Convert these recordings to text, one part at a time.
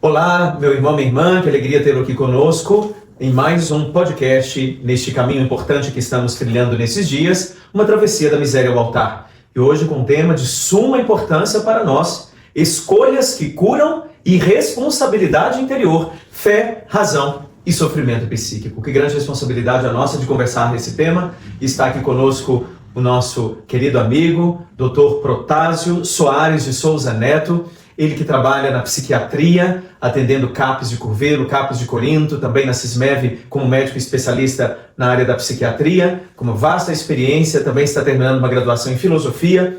Olá, meu irmão, minha irmã, que alegria tê-lo aqui conosco em mais um podcast, neste caminho importante que estamos trilhando nesses dias, uma travessia da miséria ao altar. E hoje com um tema de suma importância para nós, escolhas que curam e responsabilidade interior, fé, razão e sofrimento psíquico. Que grande responsabilidade a nossa de conversar nesse tema. Está aqui conosco o nosso querido amigo, Dr. Protásio Soares de Souza Neto, ele que trabalha na psiquiatria, atendendo CAPES de Curvelo, CAPES de Corinto, também na Cismev como médico especialista na área da psiquiatria, com uma vasta experiência, também está terminando uma graduação em filosofia.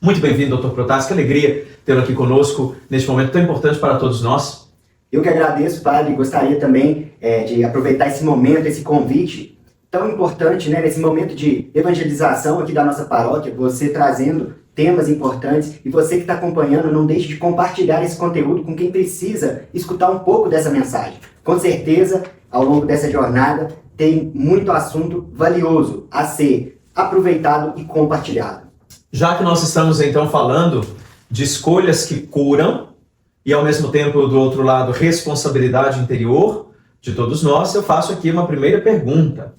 Muito bem-vindo, Dr. Protásio, que alegria tê-lo aqui conosco neste momento tão importante para todos nós. Eu que agradeço, padre, gostaria também de aproveitar esse momento, esse convite tão importante, né, nesse momento de evangelização aqui da nossa paróquia, você trazendo temas importantes, e você que está acompanhando, não deixe de compartilhar esse conteúdo com quem precisa escutar um pouco dessa mensagem. Com certeza, ao longo dessa jornada, tem muito assunto valioso a ser aproveitado e compartilhado. Já que nós estamos então falando de escolhas que curam, e ao mesmo tempo, do outro lado, responsabilidade interior de todos nós, eu faço aqui uma primeira pergunta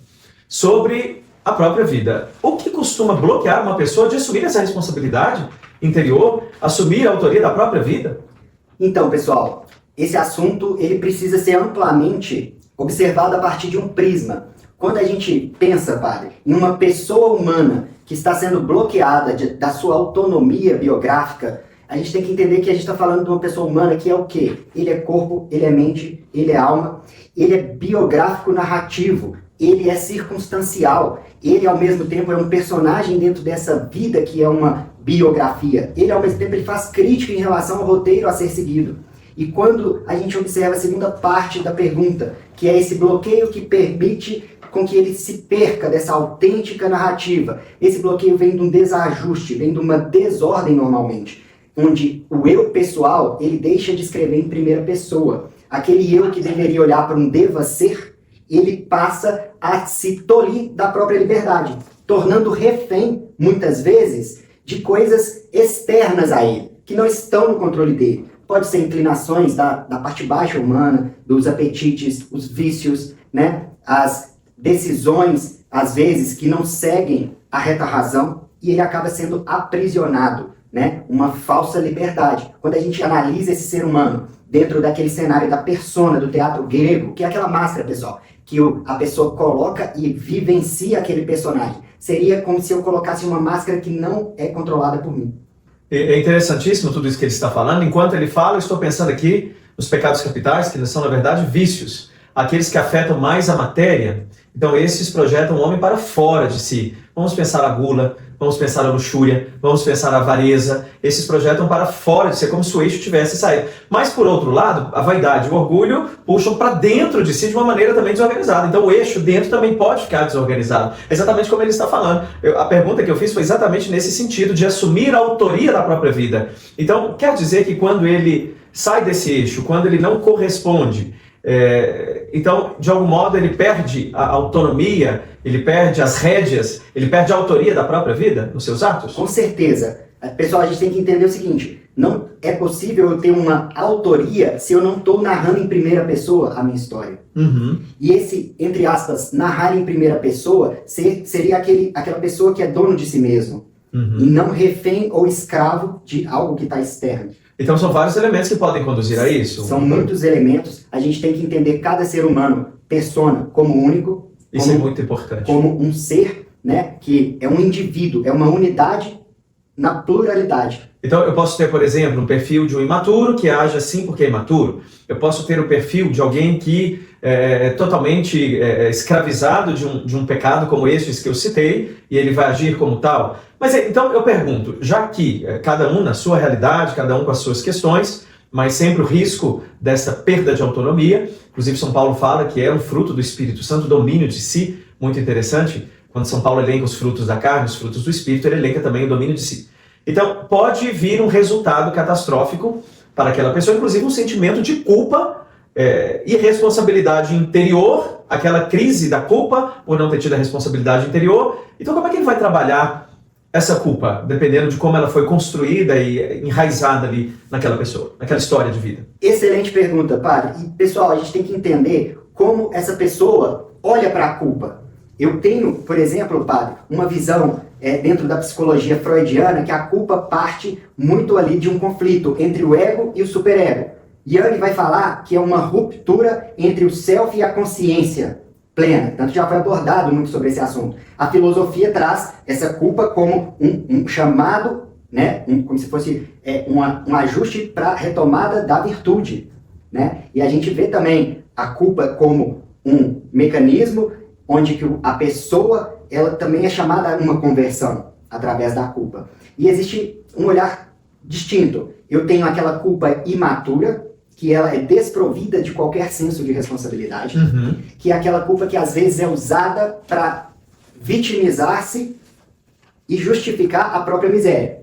sobre a própria vida. O que costuma bloquear uma pessoa de assumir essa responsabilidade interior, assumir a autoria da própria vida? Então, pessoal, esse assunto ele precisa ser amplamente observado a partir de um prisma. Quando a gente pensa, padre, em uma pessoa humana que está sendo bloqueada da sua autonomia biográfica, a gente tem que entender que a gente está falando de uma pessoa humana que é o quê? Ele é corpo, ele é mente, ele é alma, ele é biográfico narrativo, ele é circunstancial, ele ao mesmo tempo é um personagem dentro dessa vida que é uma biografia. Ele ao mesmo tempo ele faz crítica em relação ao roteiro a ser seguido. E quando a gente observa a segunda parte da pergunta, que é esse bloqueio que permite com que ele se perca dessa autêntica narrativa, esse bloqueio vem de um desajuste, vem de uma desordem normalmente, onde o eu pessoal ele deixa de escrever em primeira pessoa. Aquele eu que deveria olhar para um deva ser, ele passa a se tolir da própria liberdade, tornando refém, muitas vezes, de coisas externas a ele, que não estão no controle dele. Pode ser inclinações da parte baixa humana, dos apetites, os vícios, né? As decisões, às vezes, que não seguem a reta razão, e ele acaba sendo aprisionado, né? Uma falsa liberdade. Quando a gente analisa esse ser humano dentro daquele cenário da persona do teatro grego, que é aquela máscara, pessoal, que a pessoa coloca e vivencia aquele personagem. Seria como se eu colocasse uma máscara que não é controlada por mim. É interessantíssimo tudo isso que ele está falando. Enquanto ele fala, eu estou pensando aqui nos pecados capitais, que são, na verdade, vícios. Aqueles que afetam mais a matéria. Então, esses projetam o homem para fora de si. Vamos pensar a gula, vamos pensar a luxúria, vamos pensar a avareza. Esses projetam para fora de si, como se o eixo tivesse saído. Mas, por outro lado, a vaidade e o orgulho puxam para dentro de si de uma maneira também desorganizada. Então, o eixo dentro também pode ficar desorganizado. Exatamente como ele está falando. A pergunta que eu fiz foi exatamente nesse sentido, de assumir a autoria da própria vida. Então, quer dizer que quando ele sai desse eixo, quando ele não corresponde, então, de algum modo, ele perde a autonomia, ele perde as rédeas, ele perde a autoria da própria vida nos seus atos? Com certeza. Pessoal, a gente tem que entender o seguinte, não é possível eu ter uma autoria se eu não estou narrando em primeira pessoa a minha história. Uhum. E esse, entre aspas, narrar em primeira pessoa seria aquela pessoa que é dono de si mesmo, Uhum. e não refém ou escravo de algo que está externo. Então são vários elementos que podem conduzir a isso. São muitos elementos. A gente tem que entender cada ser humano, persona, como único. Isso é muito importante. Como um ser, né, que é um indivíduo, é uma unidade na pluralidade. Então eu posso ter, por exemplo, um perfil de um imaturo que age assim porque é imaturo. Eu posso ter o perfil de alguém que é totalmente escravizado de um pecado como esses que eu citei, e ele vai agir como tal. Mas então eu pergunto, já que cada um na sua realidade, cada um com as suas questões, mas sempre o risco dessa perda de autonomia, inclusive São Paulo fala que é um fruto do Espírito Santo, domínio de si, muito interessante. Quando São Paulo elenca os frutos da carne, os frutos do Espírito, ele elenca também o domínio de si. Então pode vir um resultado catastrófico para aquela pessoa, inclusive um sentimento de culpa, irresponsabilidade interior, aquela crise da culpa por não ter tido a responsabilidade interior. Então como é que ele vai trabalhar essa culpa, dependendo de como ela foi construída e enraizada ali naquela pessoa, naquela história de vida? Excelente pergunta, padre. E, pessoal, a gente tem que entender como essa pessoa olha para a culpa. Eu tenho, por exemplo, padre, uma visão dentro da psicologia freudiana que a culpa parte muito ali de um conflito entre o ego e o superego. Jung vai falar que é uma ruptura entre o self e a consciência plena. Tanto já foi abordado muito sobre esse assunto. A filosofia traz essa culpa como um chamado, né? Como se fosse um ajuste para a retomada da virtude. Né? E a gente vê também a culpa como um mecanismo onde que a pessoa ela também é chamada a uma conversão através da culpa. E existe um olhar distinto. Eu tenho aquela culpa imatura, que ela é desprovida de qualquer senso de responsabilidade, que é aquela culpa que às vezes é usada para vitimizar-se e justificar a própria miséria.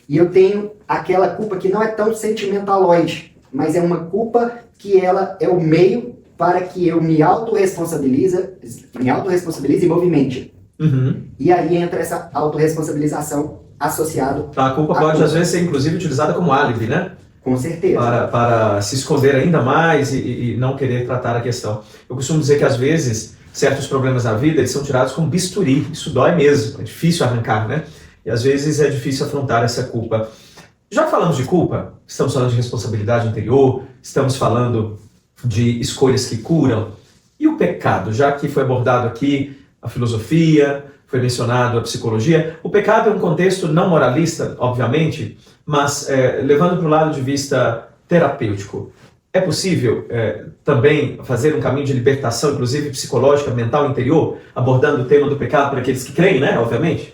E eu tenho aquela culpa que não é tão sentimentaloide, mas é uma culpa que ela é o meio para que eu me autorresponsabilize e movimente. E aí entra essa autorresponsabilização associada. A culpa pode, às vezes, ser inclusive utilizada como álibi, né? Com certeza. Para se esconder ainda mais e não querer tratar a questão. Eu costumo dizer que, às vezes, certos problemas na vida eles são tirados com bisturi. Isso dói mesmo, é difícil arrancar, né? E, às vezes, é difícil afrontar essa culpa. Já falamos de culpa, estamos falando de responsabilidade interior, estamos falando de escolhas que curam. E o pecado, já que foi abordado aqui a filosofia, foi mencionado a psicologia, o pecado é um contexto não moralista, obviamente, mas levando para o lado de vista terapêutico. É possível também fazer um caminho de libertação, inclusive psicológica, mental, interior, abordando o tema do pecado para aqueles que creem, né, obviamente?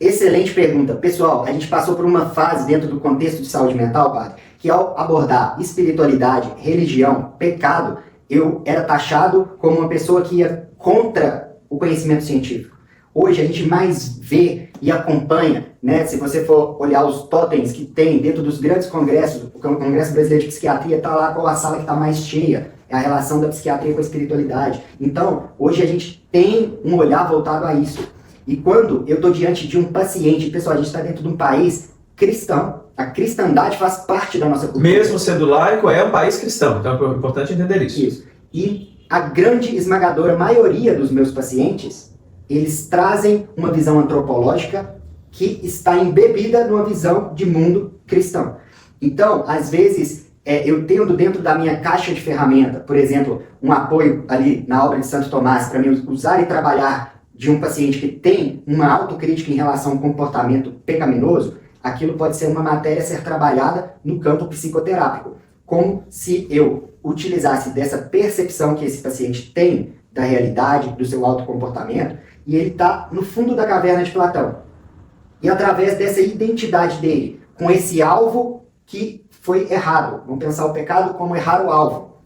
Excelente pergunta. Pessoal, a gente passou por uma fase dentro do contexto de saúde mental, padre, que ao abordar espiritualidade, religião, pecado, eu era taxado como uma pessoa que ia contra o conhecimento científico. Hoje a gente mais vê e acompanha, né? Se você for olhar os totens que tem dentro dos grandes congressos, o Congresso Brasileiro de Psiquiatria está lá com a sala que está mais cheia, é a relação da psiquiatria com a espiritualidade. Então, hoje a gente tem um olhar voltado a isso. E quando eu estou diante de um paciente, pessoal, a gente está dentro de um país cristão, a cristandade faz parte da nossa cultura. Mesmo sendo laico, é um país cristão, então é importante entender isso. Isso. E a grande esmagadora maioria dos meus pacientes, eles trazem uma visão antropológica que está embebida numa visão de mundo cristão. Então, às vezes, eu tendo dentro da minha caixa de ferramenta, por exemplo, um apoio ali na obra de Santo Tomás, para mim usar e trabalhar de um paciente que tem uma autocrítica em relação ao comportamento pecaminoso, aquilo pode ser uma matéria a ser trabalhada no campo psicoterápico. Como se eu utilizasse dessa percepção que esse paciente tem da realidade, do seu autocomportamento, e ele está no fundo da caverna de Platão. E através dessa identidade dele, com esse alvo que foi errado, vamos pensar o pecado como errar o alvo.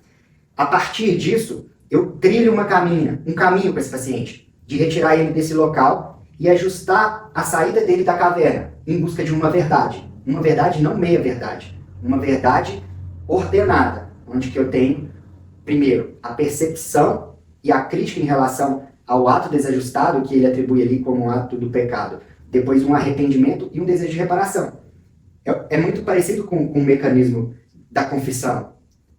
A partir disso, eu trilho um caminho com esse paciente, de retirar ele desse local e ajustar a saída dele da caverna, em busca de uma verdade não meia-verdade, uma verdade ordenada, onde que eu tenho, primeiro, a percepção e a crítica em relação ao ato desajustado, que ele atribui ali como um ato do pecado, depois um arrependimento e um desejo de reparação. É muito parecido com o mecanismo da confissão,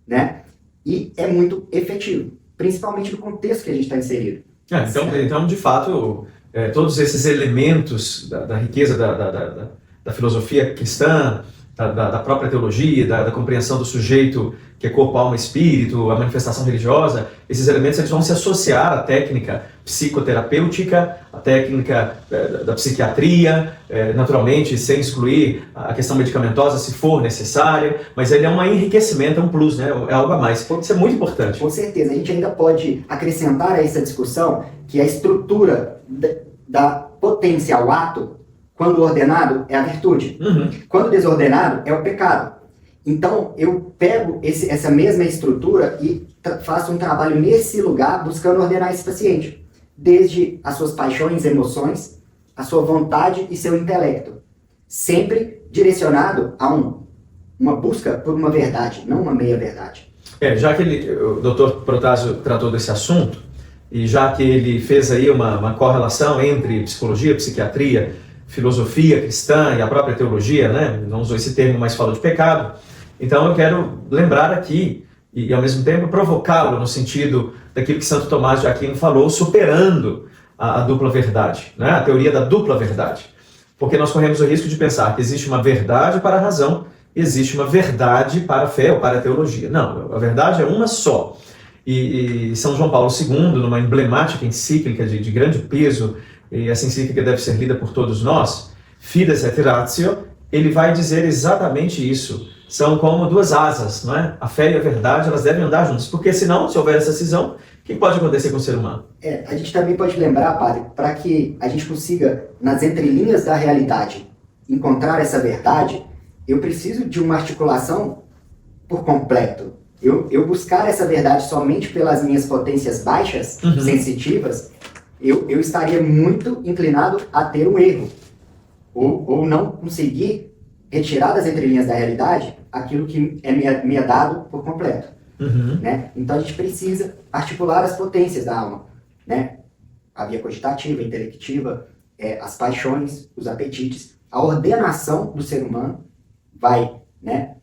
né? E é muito efetivo, principalmente no contexto que a gente está inserido. Então, de fato, todos esses elementos da riqueza da filosofia cristã, da própria teologia, da compreensão do sujeito que é corpo, alma, espírito, a manifestação religiosa, esses elementos eles vão se associar à técnica psicoterapêutica, à técnica da psiquiatria, naturalmente sem excluir a questão medicamentosa se for necessária, mas ele é um enriquecimento, é um plus, né? É algo a mais. Isso é muito importante. Com certeza. A gente ainda pode acrescentar a essa discussão que a estrutura da potência ao ato, quando ordenado, é a virtude. Quando desordenado, é o pecado. Então, eu pego essa mesma estrutura e faço um trabalho nesse lugar, buscando ordenar esse paciente. Desde as suas paixões, emoções, a sua vontade e seu intelecto. Sempre direcionado a uma busca por uma verdade, não uma meia-verdade. Já que o Dr. Protásio tratou desse assunto, e já que ele fez aí uma correlação entre psicologia, psiquiatria, filosofia cristã e a própria teologia, né? Não usou esse termo, mas falou de pecado. Então eu quero lembrar aqui e ao mesmo tempo provocá-lo no sentido daquilo que Santo Tomás de Aquino falou, superando a dupla verdade, né? A teoria da dupla verdade. Porque nós corremos o risco de pensar que existe uma verdade para a razão e existe uma verdade para a fé ou para a teologia. Não, a verdade é uma só. E São João Paulo II, numa emblemática encíclica de grande peso, e essa encíclica deve ser lida por todos nós, Fides et Ratio, ele vai dizer exatamente isso. São como duas asas, não é? A fé e a verdade, elas devem andar juntas, porque senão, se houver essa cisão, o que pode acontecer com o ser humano? A gente também pode lembrar, padre, para que a gente consiga, nas entrelinhas da realidade, encontrar essa verdade, eu preciso de uma articulação por completo. Eu buscar essa verdade somente pelas minhas potências baixas, sensitivas, eu estaria muito inclinado a ter um erro. Ou não conseguir retirar das entrelinhas da realidade aquilo que me é dado por completo. Né? Então a gente precisa articular as potências da alma. Né? A via cogitativa, a intelectiva, as paixões, os apetites. A ordenação do ser humano vai, né,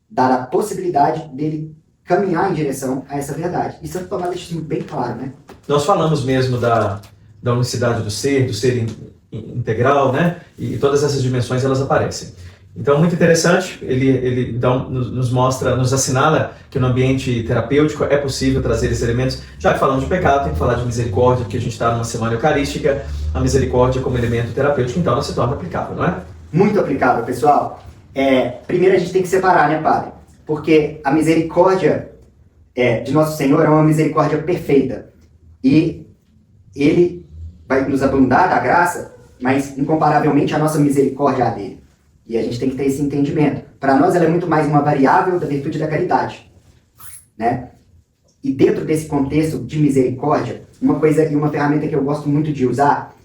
dar a possibilidade dele caminhar em direção a essa verdade. E Santo Tomás deixa isso bem claro, né? Nós falamos mesmo da unicidade do ser integral, né? E todas essas dimensões, elas aparecem. Então, muito interessante, ele então nos mostra, nos assinala que no ambiente terapêutico é possível trazer esses elementos. Já que falamos de pecado, tem que falar de misericórdia, porque a gente está numa semana eucarística, a misericórdia como elemento terapêutico, então ela se torna aplicável, não é? Muito aplicável, pessoal. Primeiro a gente tem que separar, né, padre? Porque a misericórdia de Nosso Senhor é uma misericórdia perfeita. E Ele vai nos abundar da graça, mas incomparavelmente a nossa misericórdia é a dele. E a gente tem que ter esse entendimento. Para nós ela é muito mais uma variável da virtude da caridade. Né? E dentro desse contexto de misericórdia, uma coisa e uma ferramenta que eu gosto muito de usar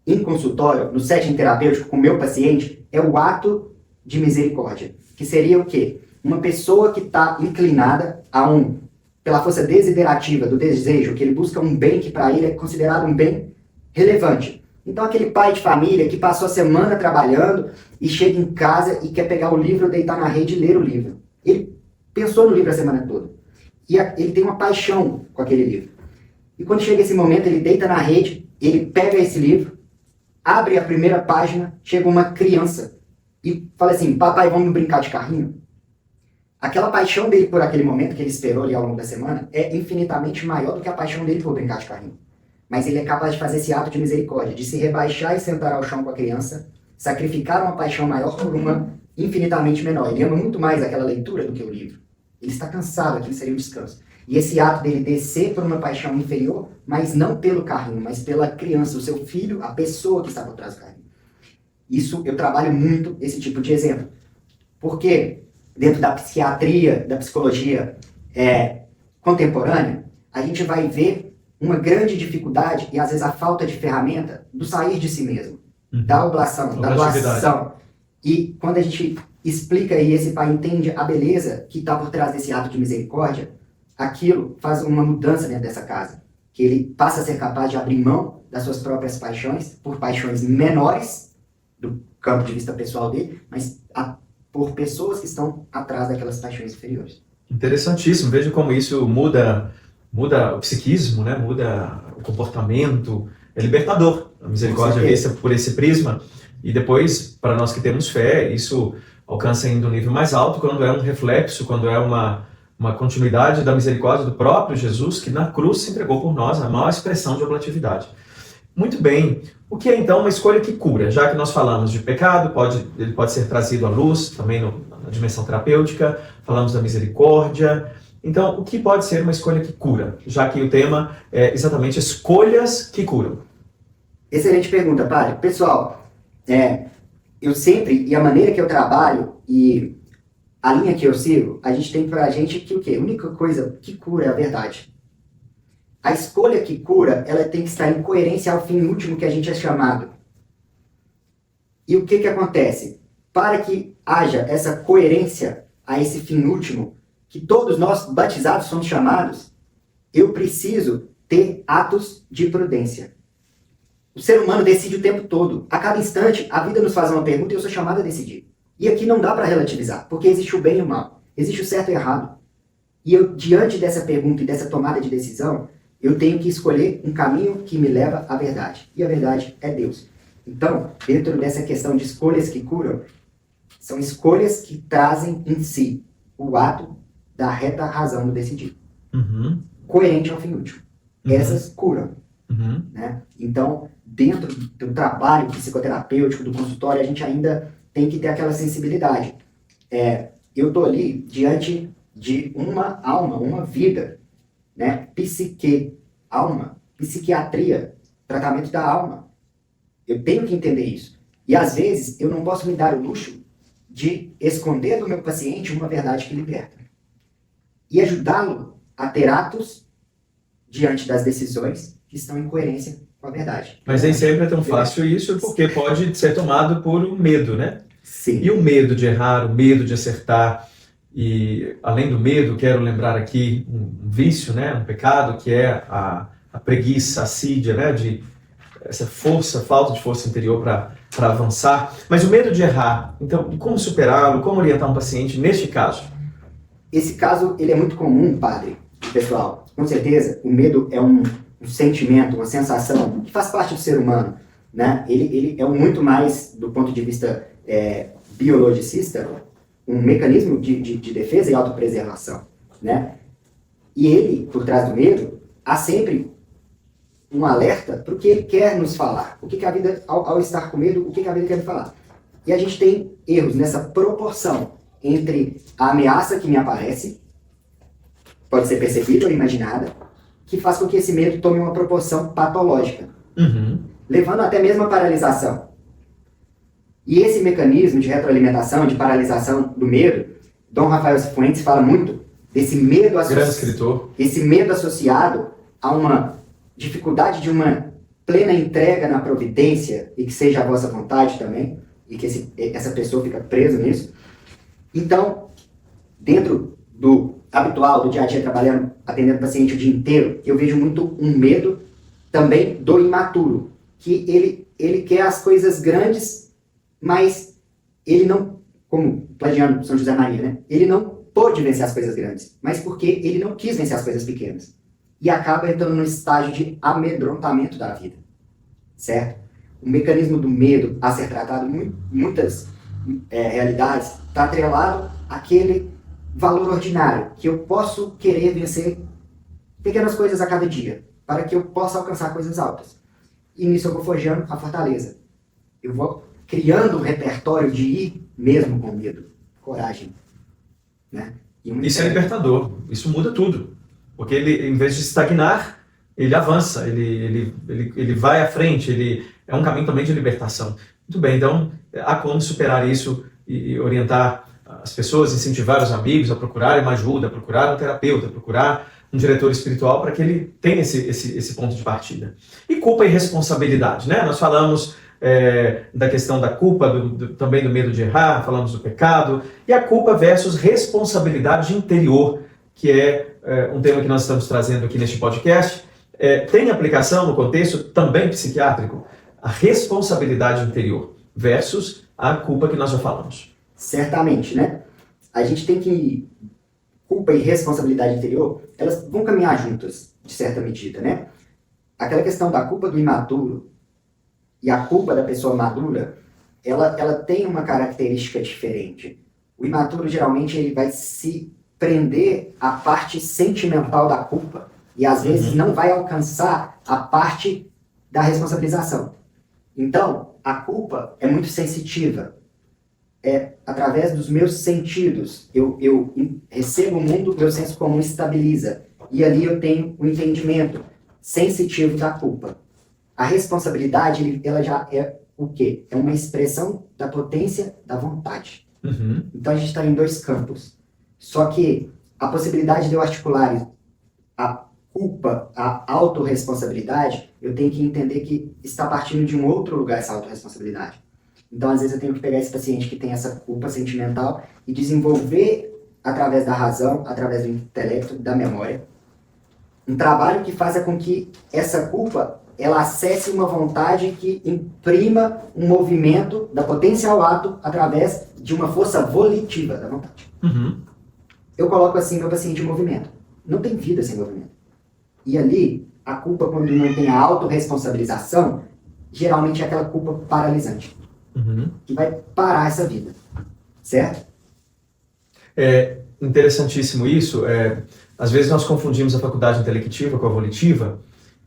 em consultório, no setting terapêutico com o meu paciente, é o ato de misericórdia. Que seria o quê? Uma pessoa que está inclinada pela força desiderativa do desejo, que ele busca um bem que para ele é considerado um bem relevante. Então aquele pai de família que passou a semana trabalhando e chega em casa e quer pegar o livro, deitar na rede e ler o livro. Ele pensou no livro a semana toda. E ele tem uma paixão com aquele livro. E quando chega esse momento, ele deita na rede, ele pega esse livro, abre a primeira página, chega uma criança e fala assim: papai, vamos brincar de carrinho? Aquela paixão dele por aquele momento que ele esperou ali ao longo da semana é infinitamente maior do que a paixão dele por brincar de carrinho. Mas ele é capaz de fazer esse ato de misericórdia, de se rebaixar e sentar ao chão com a criança, sacrificar uma paixão maior por uma infinitamente menor. Ele ama muito mais aquela leitura do que o livro. Ele está cansado, aquilo seria o descanso. E esse ato dele descer por uma paixão inferior, mas não pelo carrinho, mas pela criança, o seu filho, a pessoa que está por trás do carrinho. Isso, eu trabalho muito esse tipo de exemplo. Porque dentro da psiquiatria, da psicologia contemporânea, a gente vai ver uma grande dificuldade e às vezes a falta de ferramenta do sair de si mesmo, da oblação, da doação. E quando a gente explica e esse pai entende a beleza que está por trás desse ato de misericórdia, aquilo faz uma mudança dentro dessa casa. Que ele passa a ser capaz de abrir mão das suas próprias paixões, por paixões menores, do campo de vista pessoal dele, mas por pessoas que estão atrás daquelas paixões inferiores. Interessantíssimo. Veja como isso muda o psiquismo, né? Muda o comportamento, é libertador. A misericórdia vista por esse prisma. E depois, para nós que temos fé, isso alcança ainda um nível mais alto quando é um reflexo, quando é uma continuidade da misericórdia do próprio Jesus, que na cruz se entregou por nós, a maior expressão de oblatividade. Muito bem. O que é então uma escolha que cura? Já que nós falamos de pecado, ele pode ser trazido à luz, também na dimensão terapêutica, falamos da misericórdia. Então, o que pode ser uma escolha que cura? Já que o tema é exatamente escolhas que curam. Excelente pergunta, padre. Pessoal, eu sempre, e a maneira que eu trabalho, e a linha que eu sigo, a gente tem pra gente que o quê? A única coisa que cura é a verdade. A escolha que cura, ela tem que estar em coerência ao fim último que a gente é chamado. E o que acontece? Para que haja essa coerência a esse fim último, que todos nós batizados somos chamados, eu preciso ter atos de prudência. O ser humano decide o tempo todo. A cada instante, a vida nos faz uma pergunta e eu sou chamado a decidir. E aqui não dá para relativizar, porque existe o bem e o mal. Existe o certo e o errado. E eu, diante dessa pergunta e dessa tomada de decisão, eu tenho que escolher um caminho que me leva à verdade. E a verdade é Deus. Então, dentro dessa questão de escolhas que curam, são escolhas que trazem em si o ato da reta razão do decidir. Uhum. Coerente ao fim útil. Uhum. Essas curam. Uhum. Né? Então, dentro do trabalho psicoterapêutico, do consultório, a gente ainda tem que ter aquela sensibilidade. Eu estou ali diante de uma alma, uma vida, né? Psique, alma, psiquiatria, tratamento da alma. Eu tenho que entender isso. E às vezes eu não posso me dar o luxo de esconder do meu paciente uma verdade que liberta. E ajudá-lo a ter atos diante das decisões que estão em coerência com a verdade. Mas nem sempre é tão fácil isso, porque pode ser tomado por um medo, né? Sim. E o medo de errar, o medo de acertar. E além do medo, quero lembrar aqui um vício, né? Um pecado, que é a preguiça, a assídia, né? De essa força, falta de força interior para avançar. Mas o medo de errar, então, como superá-lo, como orientar um paciente neste caso? Esse caso, ele é muito comum, padre, pessoal. Com certeza, o medo é um sentimento, uma sensação que faz parte do ser humano, né? Ele é muito mais, do ponto de vista biologicista, um mecanismo de defesa e autopreservação, né? E ele, por trás do medo, há sempre um alerta para o que ele quer nos falar. O que a vida, ao estar com medo, o que a vida quer me falar. E a gente tem erros nessa proporção entre a ameaça que me aparece, pode ser percebida ou imaginada, que faz com que esse medo tome uma proporção patológica, levando até mesmo a paralisação. E esse mecanismo de retroalimentação, de paralisação do medo, Dom Rafael Cifuentes fala muito desse medo esse medo associado a uma dificuldade de uma plena entrega na providência, e que seja a vossa vontade também, e que essa pessoa fica presa nisso. Então, dentro do habitual, do dia a dia, trabalhando, atendendo paciente o dia inteiro, eu vejo muito um medo também do imaturo, que ele quer as coisas grandes, mas ele não, como Claudiano São José Maria, né? Ele não pôde vencer as coisas grandes, mas porque ele não quis vencer as coisas pequenas. E acaba entrando num estágio de amedrontamento da vida, certo? O mecanismo do medo a ser tratado em muitas realidades está atrelado àquele valor ordinário, que eu posso querer vencer pequenas coisas a cada dia, para que eu possa alcançar coisas altas. E nisso eu vou forjando a fortaleza. Eu vou criando um repertório de ir mesmo com medo, coragem. Né? Isso é libertador, isso muda tudo. Porque ele, em vez de estagnar, ele avança, ele vai à frente, ele é um caminho também de libertação. Muito bem, então há como superar isso e orientar as pessoas, incentivar os amigos a procurarem uma ajuda, a procurar um terapeuta, a procurar um diretor espiritual para que ele tenha esse ponto de partida. E culpa e responsabilidade, né? Nós falamos da questão da culpa, também do medo de errar, falamos do pecado, e a culpa versus responsabilidade interior, que é um tema que nós estamos trazendo aqui neste podcast. Tem aplicação no contexto também psiquiátrico, a responsabilidade interior versus a culpa que nós já falamos. Certamente, né? A gente tem que... Culpa e responsabilidade interior, elas vão caminhar juntas, de certa medida, né? Aquela questão da culpa do imaturo e a culpa da pessoa madura, ela tem uma característica diferente. O imaturo, geralmente, ele vai se prender à parte sentimental da culpa e, às vezes, não vai alcançar a parte da responsabilização. Então, a culpa é muito sensitiva. Através dos meus sentidos, eu recebo o mundo, meu senso comum estabiliza. E ali eu tenho o entendimento sensitivo da culpa. A responsabilidade, ela já é o quê? É uma expressão da potência da vontade. Então a gente está em dois campos. Só que a possibilidade de eu articular a culpa, a autorresponsabilidade, eu tenho que entender que está partindo de um outro lugar essa autorresponsabilidade. Então, às vezes, eu tenho que pegar esse paciente que tem essa culpa sentimental e desenvolver, através da razão, através do intelecto, da memória, um trabalho que faça com que essa culpa ela acesse uma vontade que imprima um movimento da potência ao ato através de uma força volitiva da vontade. Uhum. Eu coloco assim meu paciente em movimento. Não tem vida sem movimento. E ali, a culpa, quando não tem a autorresponsabilização, geralmente é aquela culpa paralisante. Uhum. Que vai parar essa vida. Certo? É interessantíssimo isso. Às vezes nós confundimos a faculdade intelectiva com a volitiva,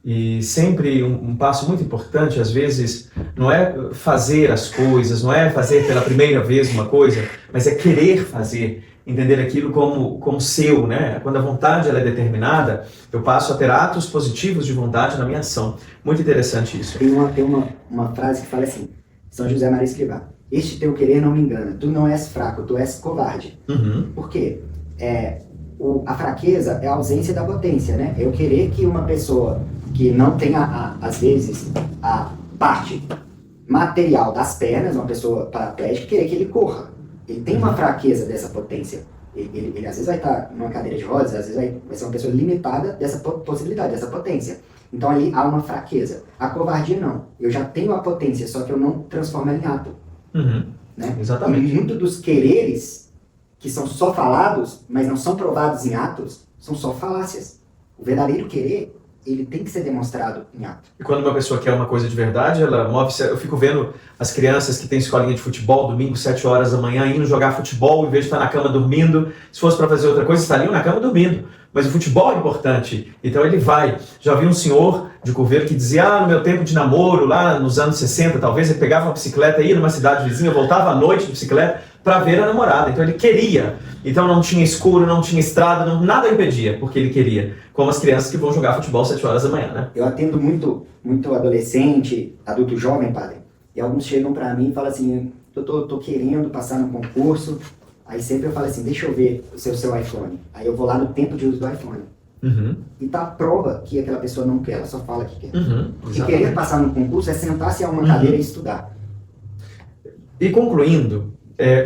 e sempre um passo muito importante, às vezes, não é fazer as coisas, não é fazer pela primeira vez uma coisa, mas é querer fazer, entender aquilo como seu, né? Quando a vontade ela é determinada, eu passo a ter atos positivos de vontade na minha ação. Muito interessante isso. Tem uma frase que fala assim, São José Maria Escrivá: este teu querer não me engana, tu não és fraco, tu és covarde. Uhum. Por quê? A fraqueza é a ausência da potência, né? Eu querer que uma pessoa que não tenha, às vezes, a parte material das pernas, uma pessoa paraplégica, querer que ele corra. Ele tem uma fraqueza dessa potência. Ele às vezes vai estar numa cadeira de rodas, às vezes vai ser uma pessoa limitada dessa possibilidade, dessa potência. Então ali há uma fraqueza. A covardia não. Eu já tenho a potência, só que eu não transformo ela em ato. Uhum. Né? Exatamente. E muito dos quereres, que são só falados, mas não são provados em atos, são só falácias. O verdadeiro querer, ele tem que ser demonstrado em ato. E quando uma pessoa quer uma coisa de verdade, ela move-se. Eu fico vendo as crianças que têm escolinha de futebol, domingo, 7 horas da manhã, indo jogar futebol, em vez de estar na cama dormindo. Se fosse para fazer outra coisa, estariam na cama dormindo. Mas o futebol é importante, então ele vai. Já vi um senhor de Curveiro que dizia, no meu tempo de namoro, lá nos anos 60, talvez, ele pegava uma bicicleta, ia numa cidade vizinha, voltava à noite de bicicleta para ver a namorada. Então ele queria. Então não tinha escuro, não tinha estrada, nada impedia, porque ele queria. Como as crianças que vão jogar futebol 7 horas da manhã, né? Eu atendo muito adolescente, adulto jovem, padre, e alguns chegam para mim e falam assim, eu tô querendo passar num concurso. Aí sempre eu falo assim, deixa eu ver o seu iPhone. Aí eu vou lá no tempo de uso do iPhone. Uhum. E tá a prova que aquela pessoa não quer, ela só fala que quer. Uhum, e querer passar no concurso é sentar-se a uma cadeira e estudar. E concluindo,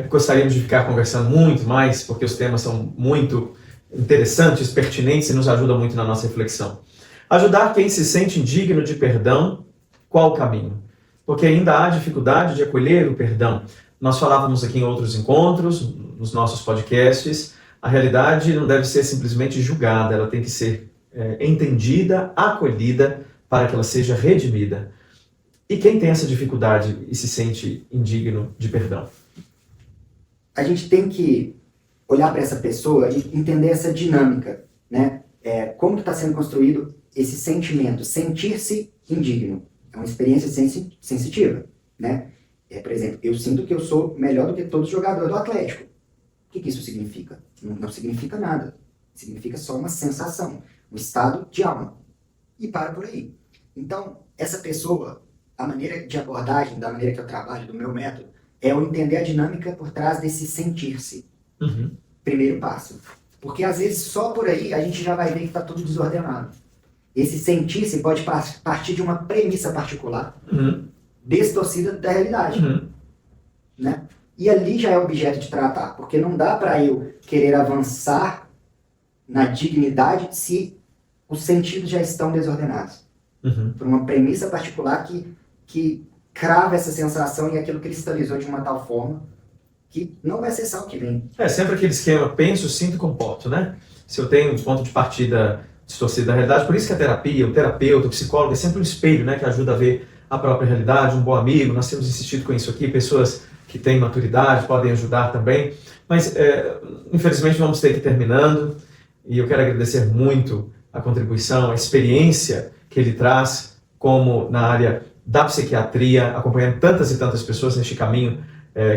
gostaríamos de ficar conversando muito mais, porque os temas são muito interessantes, pertinentes e nos ajudam muito na nossa reflexão. Ajudar quem se sente indigno de perdão, qual o caminho? Porque ainda há dificuldade de acolher o perdão. Nós falávamos aqui em outros encontros, nos nossos podcasts, a realidade não deve ser simplesmente julgada, ela tem que ser entendida, acolhida, para que ela seja redimida. E quem tem essa dificuldade e se sente indigno de perdão? A gente tem que olhar para essa pessoa e entender essa dinâmica, né? Como que está sendo construído esse sentimento, sentir-se indigno. É uma experiência sensitiva, né? Por exemplo, eu sinto que eu sou melhor do que todo jogador do Atlético. O que isso significa? Não significa nada. Significa só uma sensação, um estado de alma. E para por aí. Então, essa pessoa, a maneira de abordagem, da maneira que eu trabalho, do meu método, é eu entender a dinâmica por trás desse sentir-se. Uhum. Primeiro passo. Porque às vezes só por aí a gente já vai ver que está tudo desordenado. Esse sentir-se pode partir de uma premissa particular, distorcida da realidade. Né? E ali já é objeto de tratar, porque não dá para eu querer avançar na dignidade se os sentidos já estão desordenados. Por uma premissa particular que crava essa sensação e aquilo cristalizou de uma tal forma que não vai cessar o que vem. Sempre aquele esquema, penso, sinto e comporto, né? Se eu tenho um ponto de partida distorcido da realidade, por isso que a terapia, o terapeuta, o psicólogo é sempre um espelho, né? Que ajuda a ver a própria realidade, um bom amigo. Nós temos insistido com isso aqui, pessoas que têm maturidade podem ajudar também. Mas, infelizmente, vamos ter que ir terminando. E eu quero agradecer muito a contribuição, a experiência que ele traz, como na área da psiquiatria, acompanhando tantas e tantas pessoas neste caminho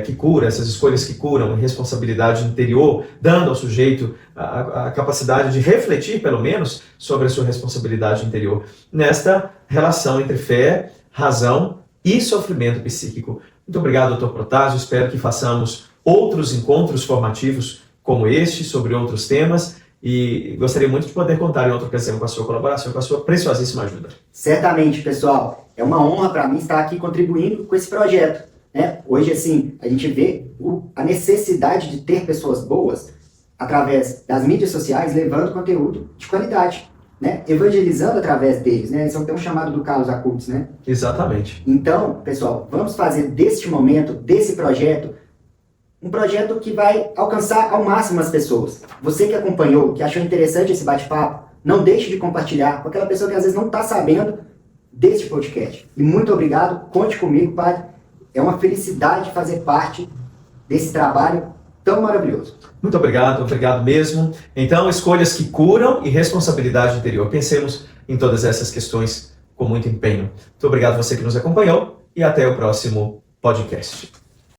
que cura, essas escolhas que curam, responsabilidade interior, dando ao sujeito a capacidade de refletir, pelo menos, sobre a sua responsabilidade interior, nesta relação entre fé, razão e sofrimento psíquico. Muito obrigado, Dr. Protásio. Espero que façamos outros encontros formativos como este, sobre outros temas, e gostaria muito de poder contar em outra ocasião com a sua colaboração, com a sua preciosíssima ajuda. Certamente, pessoal. É uma honra para mim estar aqui contribuindo com esse projeto. Né? Hoje, assim, a gente vê a necessidade de ter pessoas boas através das mídias sociais, levando conteúdo de qualidade. né? Evangelizando através deles, né? Esse é um chamado do Carlos Acutis, né? Exatamente. Então, pessoal, vamos fazer deste momento, desse projeto, um projeto que vai alcançar ao máximo as pessoas. Você que acompanhou, que achou interessante esse bate-papo, não deixe de compartilhar com aquela pessoa que às vezes não está sabendo deste podcast. E muito obrigado, conte comigo, Padre. É uma felicidade fazer parte desse trabalho tão maravilhoso. Muito obrigado mesmo. Então, escolhas que curam e responsabilidade interior. Pensemos em todas essas questões com muito empenho. Muito obrigado a você que nos acompanhou e até o próximo podcast.